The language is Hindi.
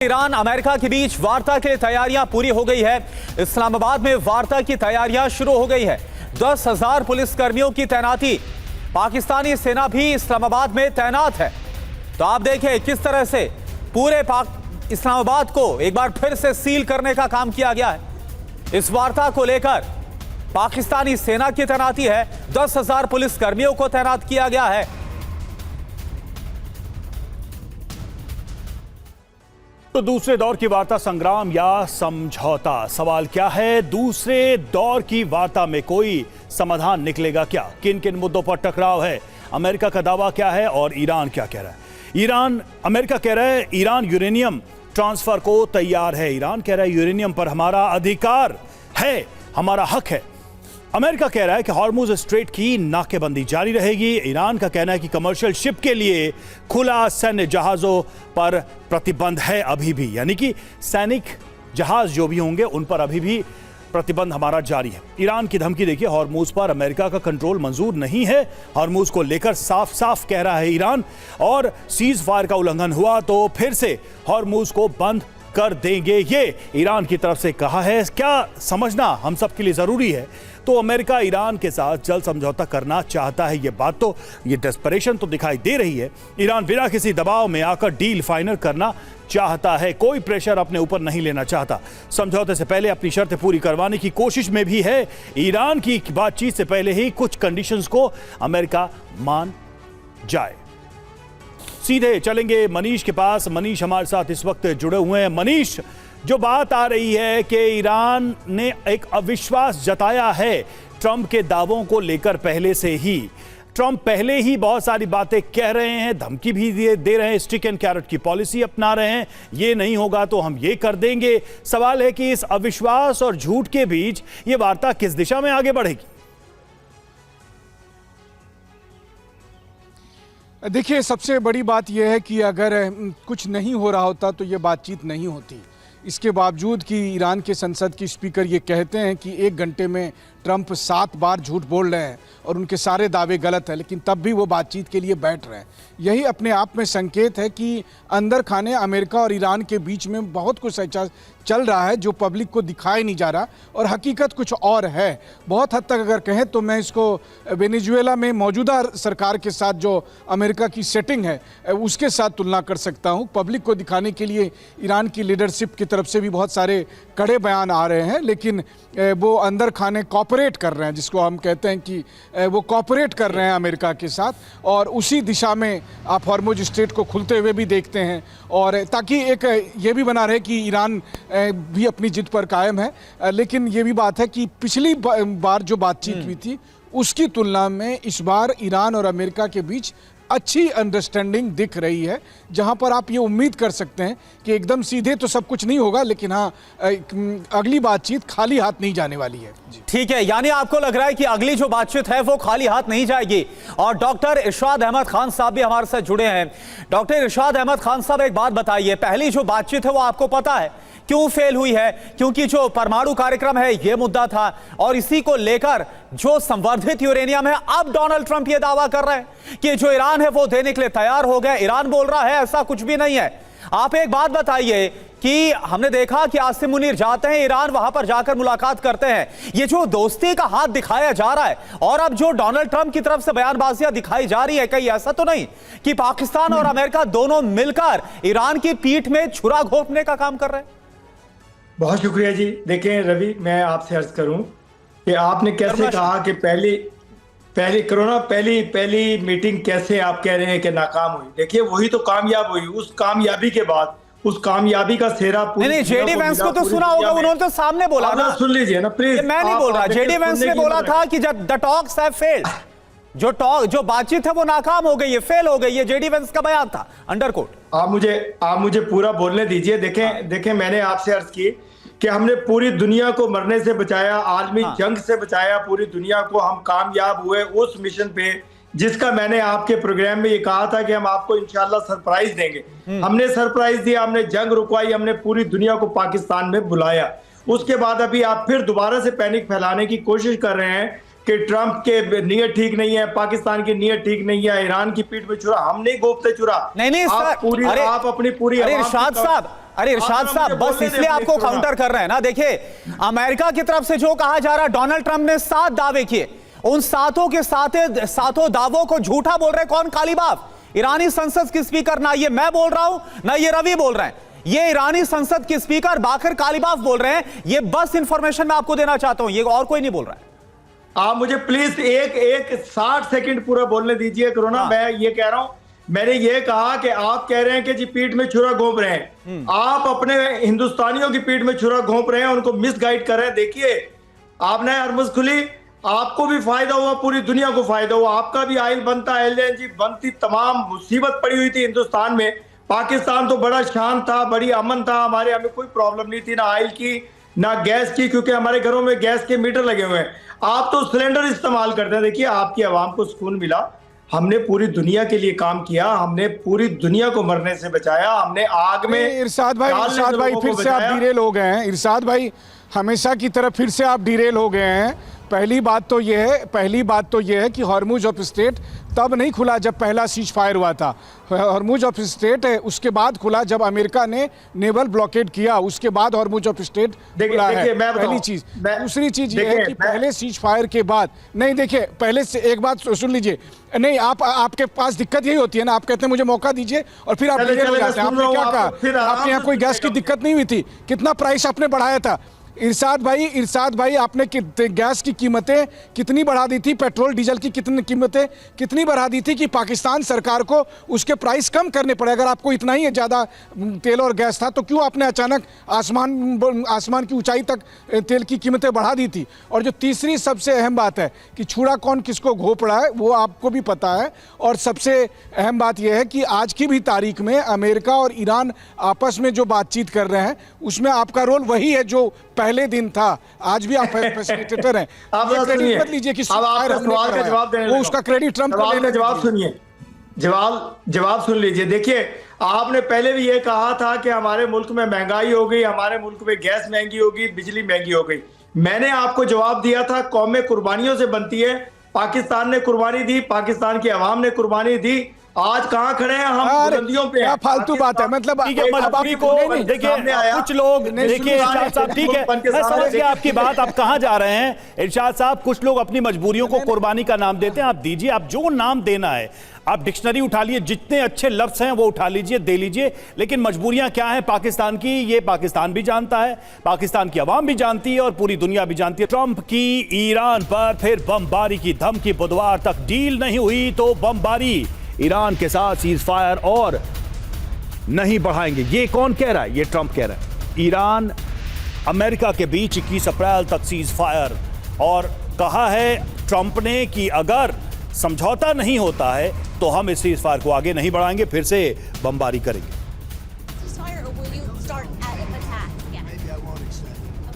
ईरान अमेरिका के बीच वार्ता के लिए तैयारियां पूरी हो गई है। इस्लामाबाद में वार्ता की तैयारियां शुरू हो गई है। 10,000 पुलिसकर्मियों की तैनाती, पाकिस्तानी सेना भी इस्लामाबाद में तैनात है। तो आप देखें किस तरह से पूरे इस्लामाबाद को एक बार फिर से सील करने का काम किया गया है। इस वार्ता को लेकर पाकिस्तानी सेना की तैनाती है, 10,000 पुलिसकर्मियों को तैनात किया गया है। तो दूसरे दौर की वार्ता संग्राम या समझौता, सवाल क्या है? दूसरे दौर की वार्ता में कोई समाधान निकलेगा क्या? किन किन मुद्दों पर टकराव है? अमेरिका का दावा क्या है और ईरान क्या कह रहा है? अमेरिका कह रहा है ईरान यूरेनियम ट्रांसफर को तैयार है। ईरान कह रहा है यूरेनियम पर हमारा अधिकार है, हमारा हक है। अमेरिका कह रहा है कि हॉर्मुज स्ट्रेट की नाकेबंदी जारी रहेगी। ईरान का कहना है कि कमर्शियल शिप के लिए खुला सैन्य जहाजों पर प्रतिबंध है अभी भी, यानी कि सैनिक जहाज जो भी होंगे उन पर अभी भी प्रतिबंध हमारा जारी है। ईरान की धमकी देखिए, हॉर्मुज पर अमेरिका का कंट्रोल मंजूर नहीं है। हॉर्मुज को लेकर साफ साफ कह रहा है ईरान, और सीज फायर का उल्लंघन हुआ तो फिर से हॉर्मुज को बंद कर देंगे, ये ईरान की तरफ से कहा है। क्या समझना हम सबके लिए जरूरी है। तो अमेरिका ईरान के साथ जल्द समझौता करना चाहता है, ये डेस्परेशन तो दिखाई दे रही है। ईरान बिना किसी दबाव में आकर डील फाइनल करना चाहता है, कोई प्रेशर अपने ऊपर नहीं लेना चाहता। समझौते से पहले अपनी शर्तें पूरी करवाने की कोशिश में भी है। ईरान की बातचीत से पहले ही कुछ कंडीशंस को अमेरिका मान जाए। सीधे चलेंगे मनीष के पास। मनीष हमारे साथ इस वक्त जुड़े हुए हैं। मनीष, जो बात आ रही है कि ईरान ने एक अविश्वास जताया है ट्रंप के दावों को लेकर, पहले से ही ट्रंप पहले ही बहुत सारी बातें कह रहे हैं, धमकी भी दे रहे हैं, स्टिक एंड कैरेट की पॉलिसी अपना रहे हैं, ये नहीं होगा तो हम ये कर देंगे। सवाल है कि इस अविश्वास और झूठ के बीच ये वार्ता किस दिशा में आगे बढ़ेगी? देखिए, सबसे बड़ी बात यह है कि अगर कुछ नहीं हो रहा होता तो ये बातचीत नहीं होती। इसके बावजूद कि ईरान के संसद के स्पीकर ये कहते हैं कि 1 घंटे में ट्रंप 7 बार झूठ बोल रहे हैं और उनके सारे दावे गलत हैं, लेकिन तब भी वो बातचीत के लिए बैठ रहे हैं। यही अपने आप में संकेत है कि अंदर खाने अमेरिका और ईरान के बीच में बहुत कुछ ऐसा चल रहा है जो पब्लिक को दिखाई नहीं जा रहा, और हकीकत कुछ और है। बहुत हद तक अगर कहें तो मैं इसको वेनेजुएला में मौजूदा सरकार के साथ जो अमेरिका की सेटिंग है उसके साथ तुलना कर सकता हूँ। पब्लिक को दिखाने के लिए ईरान की लीडरशिप की तरफ से भी बहुत सारे कड़े बयान आ रहे हैं, लेकिन वो अंदर खाने कॉपरेट कर रहे हैं, जिसको हम कहते हैं कि वो कॉपरेट कर रहे हैं अमेरिका के साथ, और उसी दिशा में आप हॉर्मुज स्ट्रेट को खुलते हुए भी देखते हैं, और ताकि एक ये भी बना रहे कि ईरान भी अपनी जिद पर कायम है। लेकिन ये भी बात है कि पिछली बार जो बातचीत हुई थी उसकी तुलना में इस बार ईरान और अमेरिका के बीच अच्छी अंडरस्टैंडिंग दिख रही है, जहां पर आप ये उम्मीद कर सकते हैं कि एकदम सीधे तो सब कुछ नहीं होगा, लेकिन हाँ, अगली बातचीत खाली हाथ नहीं जाने वाली है। ठीक है, यानी आपको लग रहा है कि अगली जो बातचीत है वो खाली हाथ नहीं जाएगी। और डॉक्टर इरशाद अहमद खान साहब भी हमारे साथ जुड़े हैं। डॉक्टर इरशाद अहमद खान साहब, एक बात बताइए, पहली जो बातचीत है वो आपको पता है क्यों फेल हुई है? क्योंकि जो परमाणु कार्यक्रम है ये मुद्दा था, और इसी को लेकर जो संवर्धित यूरेनियम है, अब डोनाल्ड ट्रंप ये दावा कर रहे हैं कि जो ईरान है वो देने के लिए तैयार हो गया। ईरान बोल रहा है ऐसा कुछ भी नहीं है। आप एक बात बताइए कि हमने देखा कि आसिम मुनीर जाते हैं ईरान, वहां पर जाकर मुलाकात करते हैं, ये जो दोस्ती का हाथ दिखाया जा रहा है, और अब जो डोनाल्ड ट्रंप की तरफ से बयानबाजियां दिखाई जा रही है, कहीं ऐसा तो नहीं कि पाकिस्तान और अमेरिका दोनों मिलकर ईरान की पीठ में छुरा घोंपने का काम कर रहे हैं? बहुत शुक्रिया जी। देखें रवि, मैं आपसे अर्ज करूं कि आपने कैसे कहा कि पहली मीटिंग कैसे आप कह रहे हैं कि नाकाम हुई। देखिए, वही तो कामयाब हुई। उस कामयाबी के बाद उस कामयाबी का सेहरा नहीं, जेडी वेंस को तो सुना होगा, उन्होंने तो सामने बोला ना। सुन लीजिए ना प्लीज। मैं नहीं बोल रहा, जेडी वेंस ने बोला था कि द टॉक्स हैव फेल्ड, जो बातचीत है वो नाकाम हो गई है, फेल हो गई है। जेडी वेंस का बयान था, अंडरकोट। आप मुझे पूरा बोलने दीजिए। देखें, मैंने आपसे अर्ज की कि हमने पूरी दुनिया को मरने से बचाया, आलमी जंग से बचाया, पूरी दुनिया को हम कामयाब हुए उस मिशन पे, जिसका मैंने आपके प्रोग्राम में ये कहा था कि हम आपको इंशाल्लाह सरप्राइज देंगे। हमने सरप्राइज दिया, हमने जंग रुकवाई, हमने पूरी दुनिया को पाकिस्तान में बुलाया। उसके बाद अभी आप फिर दोबारा से पैनिक फैलाने की कोशिश कर रहे हैं कि ट्रंप के नीयत ठीक नहीं है, पाकिस्तान की नीयत ठीक नहीं है, ईरान की पीठ पे छुरा। हम नहीं गोपते छुरा। नहीं आप अपनी पूरी इरशाद साहब, अरे इरशाद साहब, बस इसलिए आपको काउंटर कर रहे हैं ना। देखिए, अमेरिका की तरफ से जो कहा जा रहा है, डोनाल्ड ट्रंप ने 7 दावे किए, उन 7 के सातों दावों को झूठा बोल रहे हैं कौन? कालीबाफ, ईरानी संसद की स्पीकर। ना ये मैं बोल रहा हूं, ना ये रवि बोल रहे हैं, ये ईरानी संसद के स्पीकर बाकर कालीबाफ बोल रहे हैं। ये बस इंफॉर्मेशन मैं आपको देना चाहता हूं, ये और कोई नहीं बोल रहा है। आप मुझे प्लीज एक 60 सेकंड पूरा बोलने दीजिए कोरोना। मैं ये कह रहा हूं, मैंने ये कहा कि आप कह रहे हैं कि जी पीठ में छुरा घोंप रहे हैं, आप अपने हिंदुस्तानियों की पीठ में छुरा घोंप रहे हैं, उनको मिसगाइड कर रहे हैं। देखिए, आपने हरमुज खुली, आपको भी फायदा हुआ, पूरी दुनिया को फायदा हुआ, आपका भी ऑयल बनता, एलएनजी बनती, तमाम मुसीबत पड़ी हुई थी हिंदुस्तान में। पाकिस्तान तो बड़ा शांत था, बड़ी अमन था, हमें कोई प्रॉब्लम नहीं थी, ना ऑयल की ना गैस की, क्योंकि हमारे घरों में गैस के मीटर लगे हुए हैं। आप तो सिलेंडर इस्तेमाल करते हैं। देखिए, आपकी आवाम को सुकून मिला, हमने पूरी दुनिया के लिए काम किया, हमने पूरी दुनिया को मरने से बचाया, हमने आग में इरशाद भाई फिर से आप डिरेल हो गए हैं। इरशाद भाई, हमेशा की तरह फिर से आप डिरेल हो गए हैं। पहली बात तो यह है कि हॉर्मुज ऑफ स्ट्रेट तब नहीं खुला जब पहला सीज फायर हुआ था। हॉर्मुज ऑफ स्ट्रेट उसके बाद खुला जब अमेरिका ने नेवल ब्लॉकेड किया, उसके बाद हॉर्मुज ऑफ स्ट्रेट खुला है। पहली चीज। दूसरी चीज ये है कि पहले सीज फायर के बाद नहीं, देखिए, पहले से एक बात सुन लीजिए। नहीं, आपके पास दिक्कत यही होती है ना, आप कहते हैं मुझे मौका दीजिए और फिर आप डिरेल हो जाते हैं। आपने क्या कहा? आपके यहाँ कोई गैस की दिक्कत नहीं हुई थी? कितना प्राइस आपने बढ़ाया था? इरशाद भाई, आपने गैस की कीमतें कितनी बढ़ा दी थी, पेट्रोल डीजल की कीमतें कितनी बढ़ा दी थी कि पाकिस्तान सरकार को उसके प्राइस कम करने पड़े। अगर आपको इतना ही ज़्यादा तेल और गैस था तो क्यों आपने अचानक आसमान की ऊंचाई तक तेल की कीमतें बढ़ा दी थी? और जो तीसरी सबसे अहम बात है कि छुरा कौन किसको घोंप रहा है, वो आपको भी पता है। और सबसे अहम बात यह है कि आज की भी तारीख में अमेरिका और ईरान आपस में जो बातचीत कर रहे हैं, उसमें आपका रोल वही है जो पहले दिन था। आज भी आप फैसिलिटेटर हैं। आप क्रेडिट मत लीजिए कि सवाल का जवाब देने, वो उसका क्रेडिट ट्रंप को लेने। जवाब सुनिए, जवाब सुन लीजिए। देखिए, आपने पहले भी ये कहा था कि हमारे मुल्क में महंगाई हो गई, हमारे मुल्क में गैस महंगी हो गई, बिजली महंगी हो गई। मैंने आपको जवाब दिया था, कौमें कुर्बानियों से बनती है। पाकिस्तान ने कुर्बानी दी, पाकिस्तान की आवाम ने कुर्बानी दी। आज कहां खड़े हैं हम? बुलंदियों पे। क्या फालतू बात है? मतलब देखिए, कुछ लोग, देखिए इरशाद साहब, ठीक है, मैं समझ गया आपकी बात, आप कहां जा रहे हैं। इरशाद साहब, कुछ लोग अपनी मजबूरियों को कुर्बानी का नाम देते हैं। आप दीजिए, आप जो नाम देना है, आप डिक्शनरी उठा लीजिए, जितने अच्छे लफ्ज हैं वो उठा लीजिए, दे लीजिए। लेकिन मजबूरियां क्या है पाकिस्तान की, ये पाकिस्तान भी जानता है, पाकिस्तान की आवाम भी जानती है और पूरी दुनिया भी जानती है। ट्रंप की ईरान पर फिर बमबारी की धमकी, बुधवार तक डील नहीं हुई तो बमबारी, ईरान के साथ सीज फायर और नहीं बढ़ाएंगे। ये कौन कह रहा है? ये ट्रंप कह रहा है। ईरान अमेरिका के बीच 21 अप्रैल तक सीज फायर, और कहा है ट्रंप ने कि अगर समझौता नहीं होता है तो हम इस सीज फायर को आगे नहीं बढ़ाएंगे, फिर से बमबारी करेंगे।